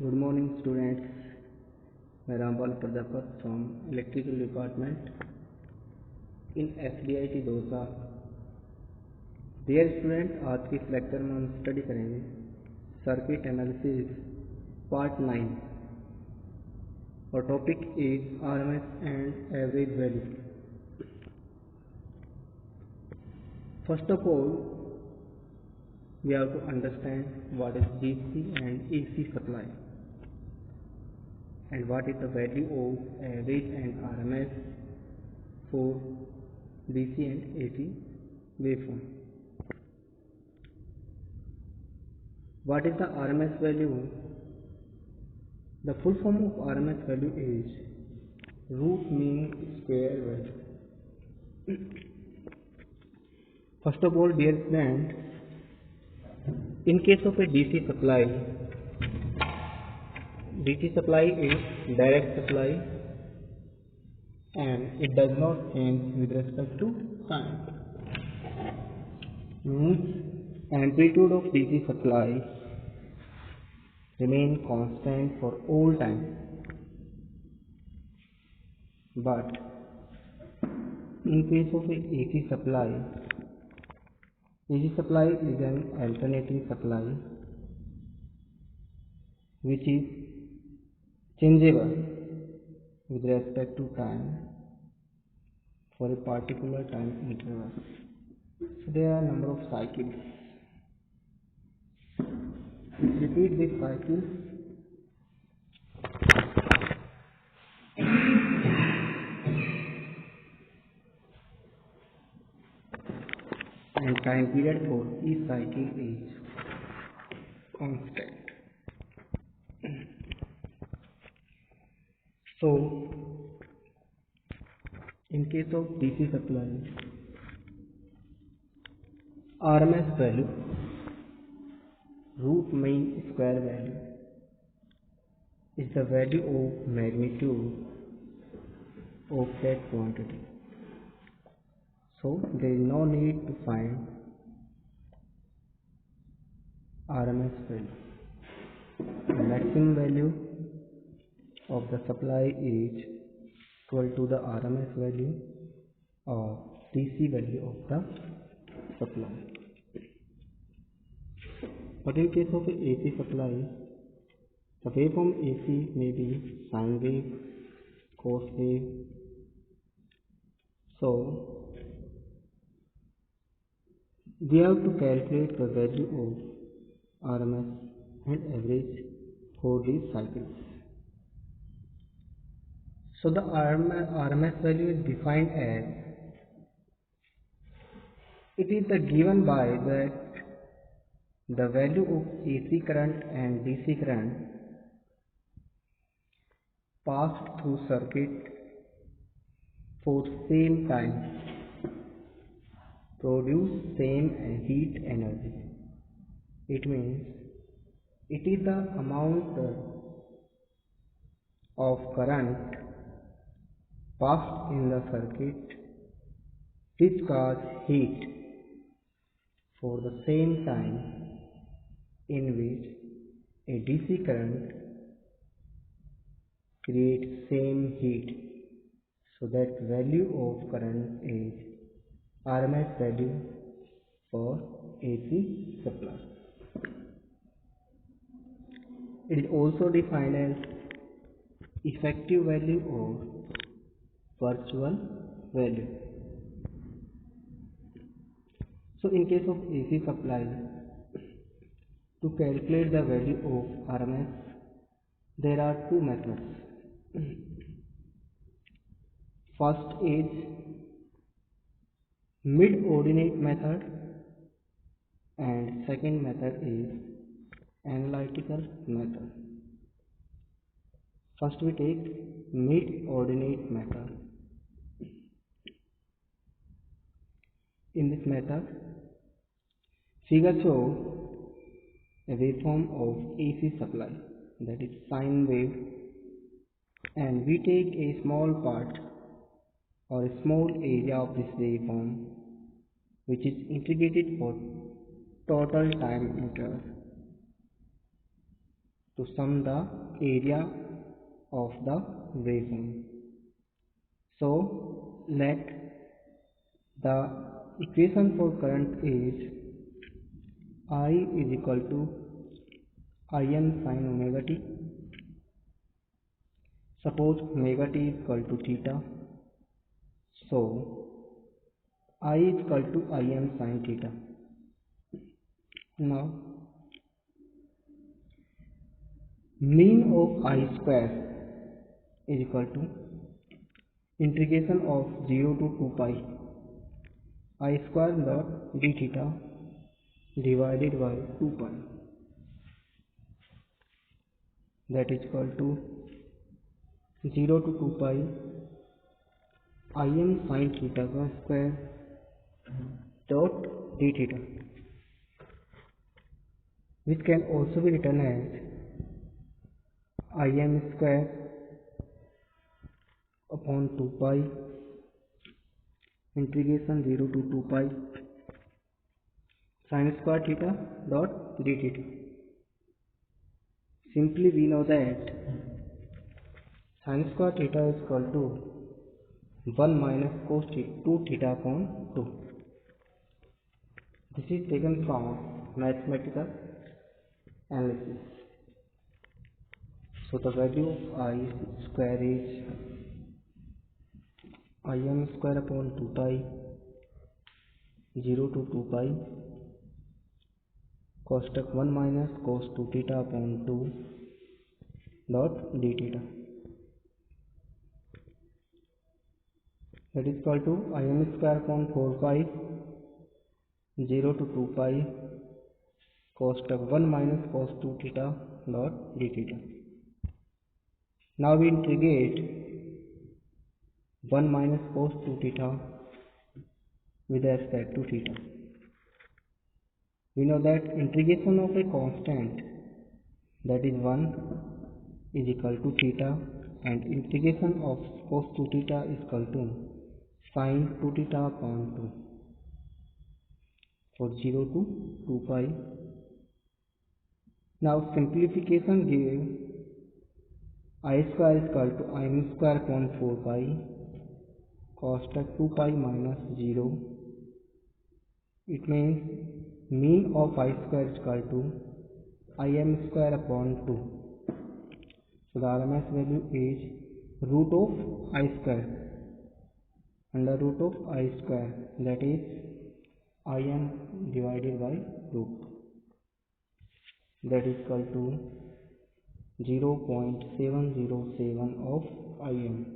Good morning students. मैं Rampal Prajapat from electrical department in SDIT Dausa. Dear student, आज के इस लेक्चर में हम स्टडी करेंगे सर्किट एनालिसिस पार्ट 9 और topic is RMS and average value. First of all we have to understand what is DC and AC supply and what is the value of average and RMS for DC and AC waveform. What is the RMS value? The full form of RMS value is root mean square value. First of all, dear friend, in case of a DC supply is direct supply and it does not change with respect to time. Means amplitude of DC supply remain constant for all time, but in case of a AC supply is an alternating supply which is changeable with respect to time for a particular time interval. So there are a number of cycles. Repeat this cycle and time period for each cycle is constant. So in case of DC supply, RMS value, root mean square value, is the value of magnitude of that quantity. So there is no need to find RMS value. The maximum value of the supply is equal to the RMS value or DC value of the supply. But in case of AC supply, the waveform AC may be sine wave, cos wave. So we have to calculate the value of RMS and average for these cycles. So the RMS value is defined as, it is the given by that the value of AC current and DC current passed through circuit for same time produce same heat energy. It means it is the amount of current passed in the circuit which cause heat for the same time in which a DC current creates same heat. So that value of current is RMS value for AC supply. It is also defined as effective value or virtual value. So in case of AC supply, to calculate the value of RMS, there are two methods. First is mid-ordinate method and second method is analytical method. First we take mid-ordinate method. In this method, figure shows a waveform of AC supply, that is sine wave, and we take a small part or a small area of this waveform which is integrated for total time interval. to sum the area of the waveform. So let the equation for current is I is equal to Im sin omega t. Suppose omega t is equal to theta, so I is equal to Im sin theta. Now mean of I square is equal to integration of 0 to 2 pi I square dot d theta divided by 2 pi, that is equal to 0 to 2 pi Im sin theta का square dot d theta, which can also be written as Im square upon 2 pi integration 0 to 2 pi sin square theta dot d theta. Simply we know that sin square theta is equal to 1 minus cos 2 theta upon 2. This is taken from mathematical analysis. So the value of I square is Im square upon 2 pi 0 to 2 pi cosec 1 minus cos 2 theta upon 2 dot d theta, that is equal to Im square upon 4 pi 0 to 2 pi cosec 1 minus cos 2 theta dot d theta. Now we integrate 1 minus cos 2 theta with respect to theta. We know that integration of a constant, that is 1, is equal to theta, and integration of cos 2 theta is equal to sin 2 theta upon 2 for 0 to 2 pi. Now simplification gives I square is equal to Im square upon 4 pi cosec 2 pi minus 0. It means mean of I square is equal to Im square upon 2. So the RMS value is root of I square under root of I square, that is Im divided by root, that is equal to 0.707 of Im.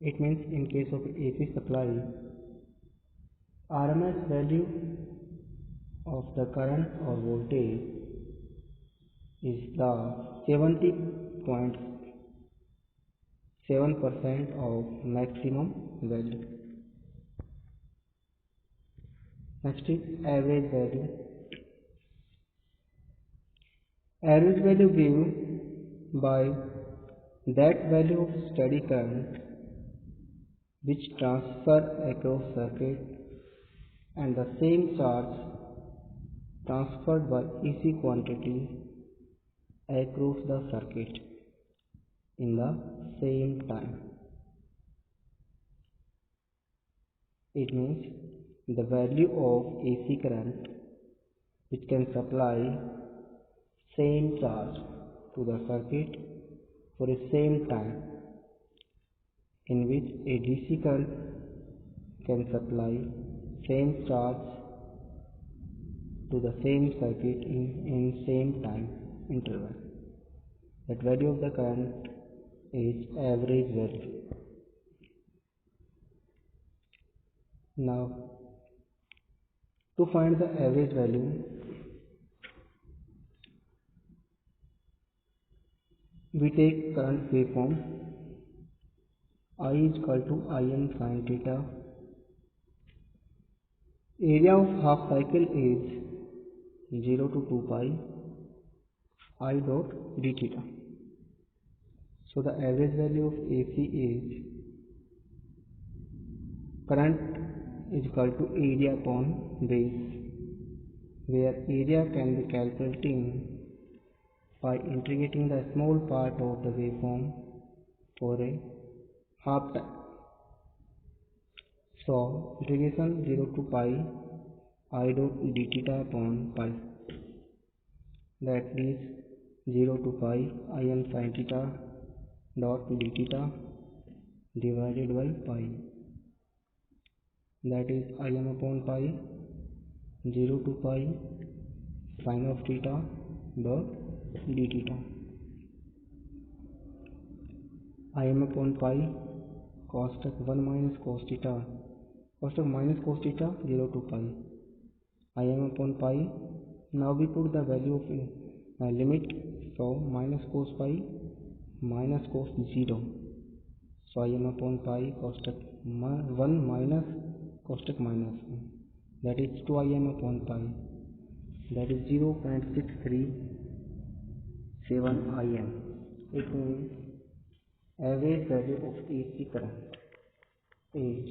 It means in case of AC supply, RMS value of the current or voltage is the 70.7% of maximum value. Next is average value. Average value given by that value of steady current which transfer across circuit and the same charge transferred by AC quantity across the circuit in the same time. It means the value of AC current which can supply same charge to the circuit for a same time, in which a DC current can supply same charge to the same circuit in same time interval. That value of the current is average value. Now to find the average value, we take current waveform I is equal to Im sin theta. Area of half cycle is 0 to 2 pi I dot d theta. So the average value of AC is current is equal to area upon base, where area can be calculated in by integrating the small part of the waveform for a half time. So integration 0 to pi I dot d theta upon pi, that is 0 to pi Im sin theta dot d theta divided by pi, that is Im upon pi 0 to pi sin of theta dot d theta. Im upon pi cosec 1 minus cos theta, cosec minus cos theta 0 to pi. Im upon pi, now we put the value of limit, so minus cos pi minus cos 0, so Im upon pi cosec 1 minus cosec minus 1, that is 2 Im upon pi, that is 0.637 Im. It means average value of AC current is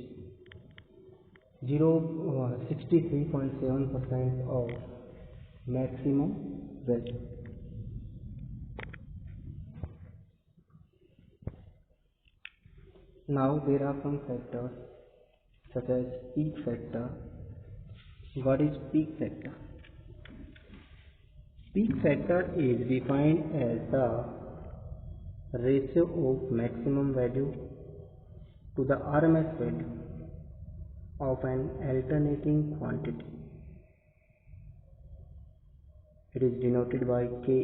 63.7% of maximum value. Now there are some factors such as peak factor. What is peak factor? Peak factor is defined as the ratio of maximum value to the RMS value of an alternating quantity. It is denoted by Ka.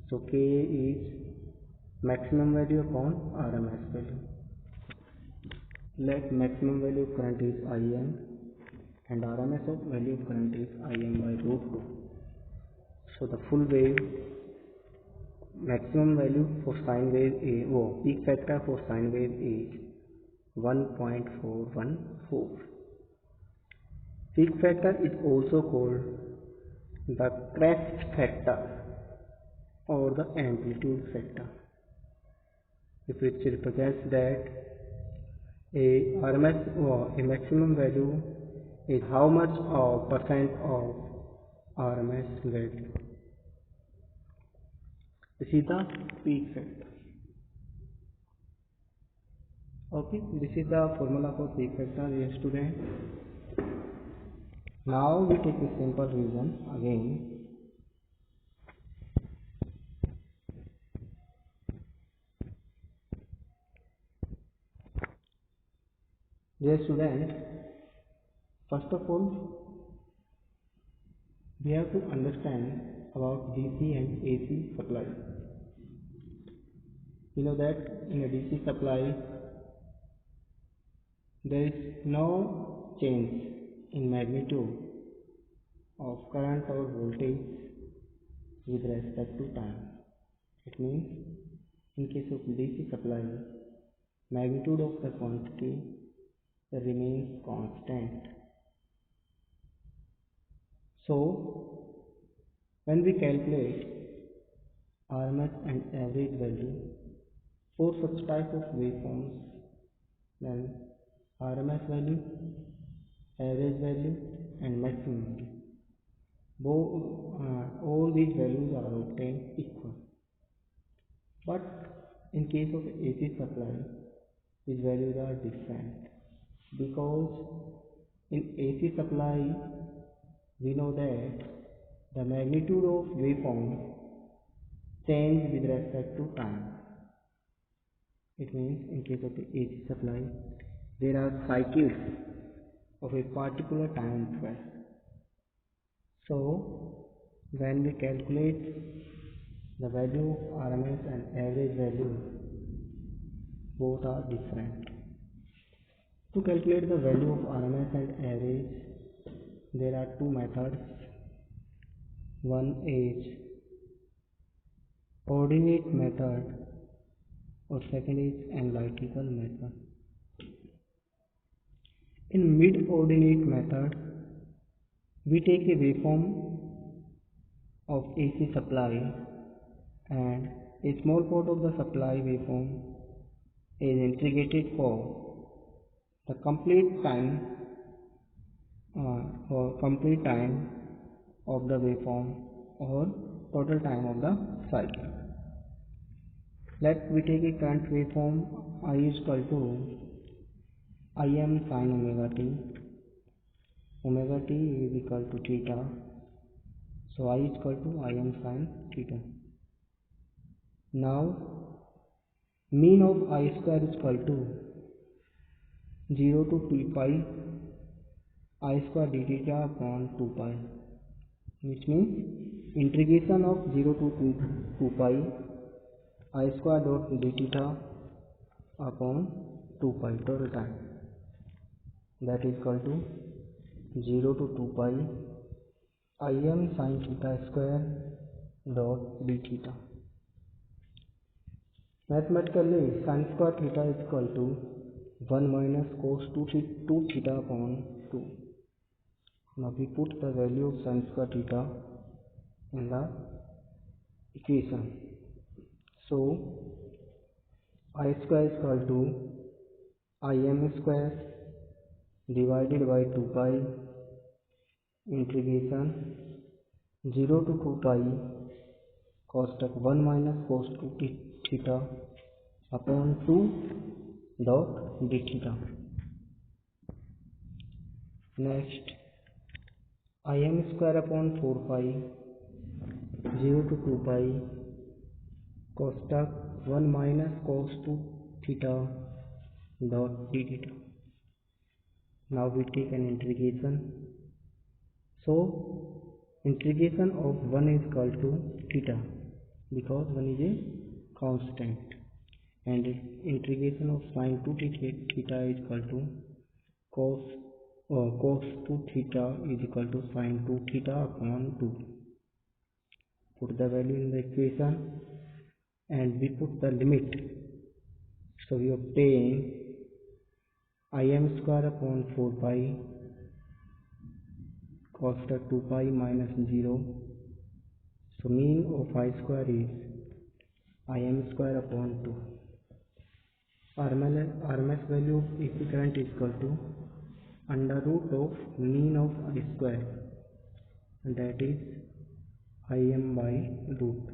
So Ka is maximum value upon RMS value. Let maximum value of current is Im and RMS of value of current is Im by root 2. So the full wave maximum value for sine wave is, peak factor for sine wave is 1.414. Peak factor is also called the crest factor or the amplitude factor. If it represents that a RMS or a maximum value is how much of percent of RMS value. This is the peak factor. Okay, this is the formula for peak factor, dear student. Now we take a simple revision again. Dear student, first of all, we have to understand about DC and AC supply. You know that in a DC supply, there is no change in magnitude of current or voltage with respect to time. It means in case of DC supply, magnitude of the quantity remains constant. So when we calculate RMS and average value for such type of waveforms, then RMS value, average value and maximum value, all these values are obtained equal. But in case of AC supply, these values are different, because in AC supply we know that the magnitude of waveform change with respect to time. It means in case of the AC supply, there are cycles of a particular time interval. So when we calculate the value of RMS and average value, both are different. To calculate the value of RMS and average, there are two methods. One is ordinate method or second is analytical method. In mid-ordinate method, we take a waveform of AC supply and a small part of the supply waveform is integrated for the complete time of the waveform or total time of the cycle. Let we take a current waveform. I is equal to Im sin omega t. Omega t is equal to theta. So I is equal to Im sin theta. Now mean of I square is equal to 0 to 2 pi I square d theta upon 2 pi, which means integration of 0 to 2 pi I square dot d theta upon 2 pi total time, that is equal to 0 to 2 pi Im sin theta square dot d theta. Mathematically, sin square theta is equal to 1 minus cos 2 theta upon 2. Now we put the value of sin square theta in the equation. So I square is equal to Im square divided by 2 pi integration 0 to 2 pi cos 1 minus cos 2 theta upon 2 dot d theta. Next, Im square upon 4 pi 0 to 2 pi cos 1 minus cos 2 theta dot d theta. Now we take an integration. So integration of 1 is equal to theta because 1 is a constant, and integration of sin 2 theta is equal to cos 2 theta is equal to sin 2 theta upon 2. Put the value in the equation and we put the limit. So we obtain Im square upon 4 pi cos 2 pi minus 0. So mean of I square is Im square upon 2. RMS value of AC current is equal to under root of mean of I square, and that is Im by root,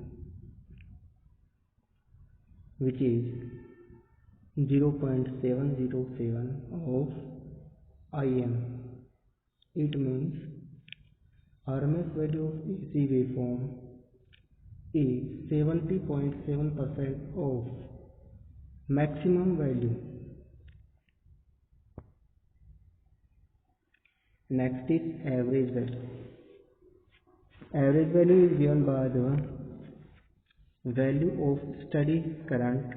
which is 0.707 of Im. It means RMS value of AC waveform is 70.7% of maximum value. Next is average value. Average value is given by the value of steady current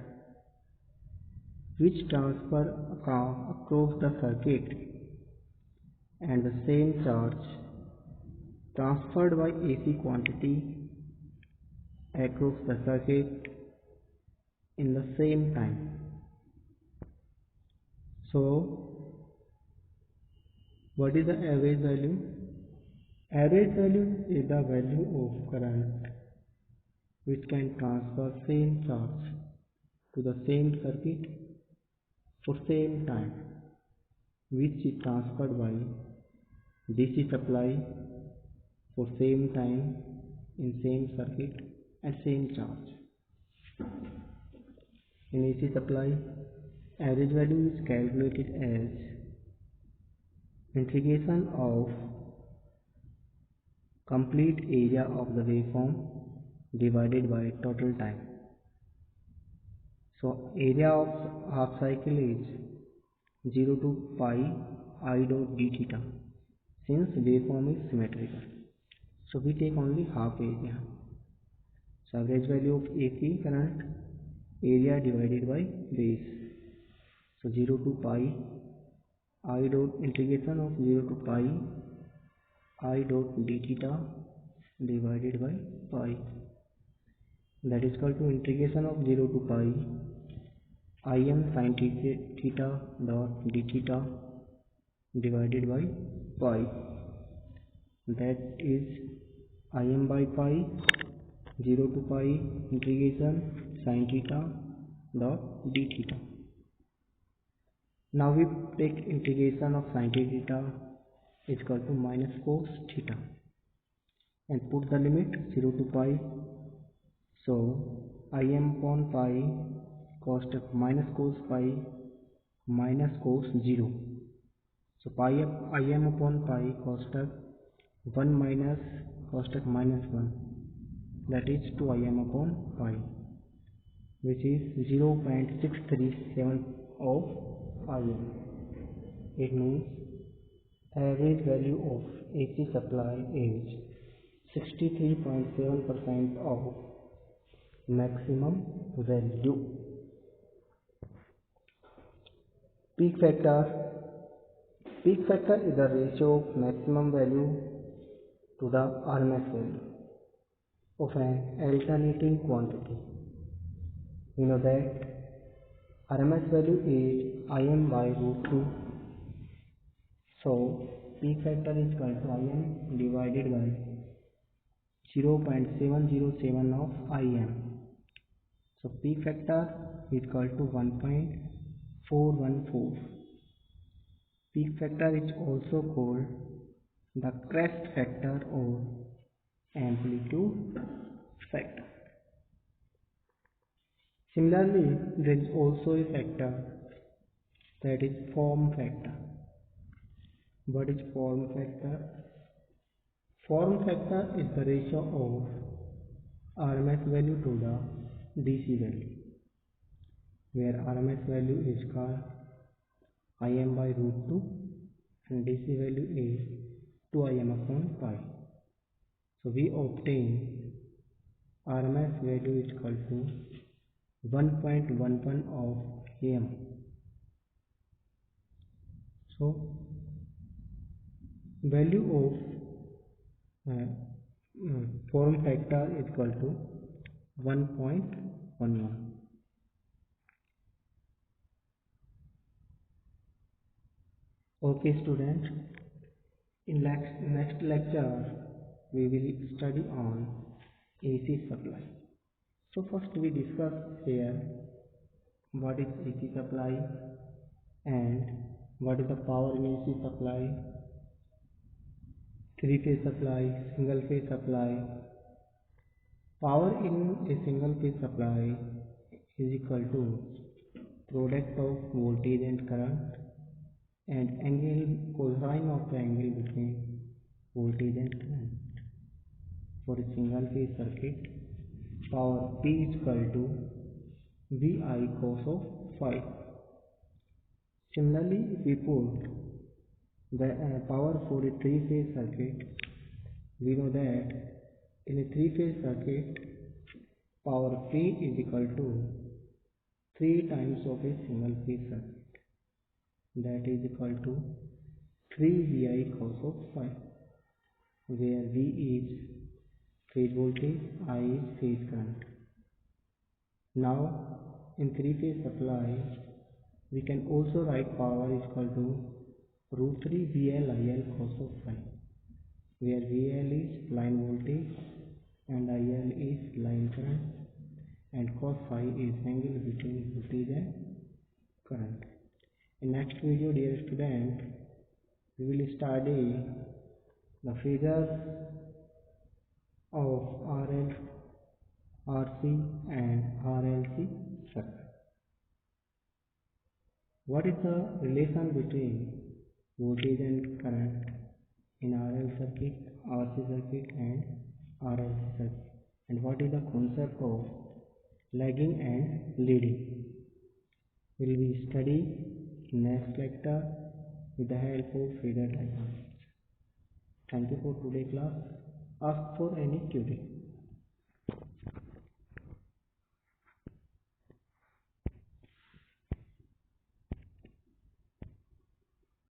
which transfer across the circuit and the same charge transferred by AC quantity across the circuit in the same time. So what is the average value? Average value is the value of current which can transfer same charge to the same circuit for same time, which is transferred by DC supply for same time in same circuit and same charge. In AC supply, average value is calculated as integration of complete area of the waveform divided by total time. So area of half cycle is 0 to pi I dot d theta, since waveform is symmetrical. So we take only half area. So average value of AC current, area divided by base. So 0 to pi I dot integration of 0 to pi I dot d theta divided by pi, that is equal to integration of 0 to pi Im sin theta dot d theta divided by pi, that is Im by pi 0 to pi integration sin theta dot d theta. Now we take integration of sin theta is equal to minus cos theta. and put the limit 0 to pi. So Im upon pi cos minus cos pi minus cos 0. So pi Im upon pi cos 1 minus cos minus 1, that is 2Im upon pi, which is 0.637 of Im. It means average value of AC supply is 63.7% of maximum value. Peak factor. Peak factor is the ratio of maximum value to the RMS value of an alternating quantity. We know that RMS value is Im by root 2. So peak factor is equal to Im divided by 0.707 of Im. So peak factor is equal to 1.414. Peak factor is also called the crest factor or amplitude factor. Similarly, there is also a factor, that is form factor. What is form factor? Form factor is the ratio of RMS value to the DC value, where RMS value is called Im by root 2 and DC value is 2Im upon pi. So we obtain RMS value is equal to 1.11 of Am. So value of form factor is equal to 1.11. Okay students, in next lecture we will study on AC supply. So first we discuss here what is AC supply and what is the power in AC supply, three-phase supply, single-phase supply. Power in a single-phase supply is equal to product of voltage and current and angle, cosine of the angle between voltage and current. For a single-phase circuit, power P is equal to VI cos of phi. Similarly, if we put the power for a three-phase circuit, we know that in a three-phase circuit, power P is equal to 3 times of a single-phase circuit, that is equal to 3 VI cos of phi, where V is phase voltage, I is phase current. Now in three-phase supply, we can also write power is equal to root 3 VL IL cos of phi, where VL is line voltage and IL is line current and cos phi is angle between voltage and current. In next video, dear student, we will study the phasors of RL, RC and RLC circuit. What is the relation between voltage and current in RL circuit, RC circuit and RLC circuit, and what is the concept of lagging and leading? Will we study next lecture with the help of phasor diagrams. Thank you for today's class. Ask for any query.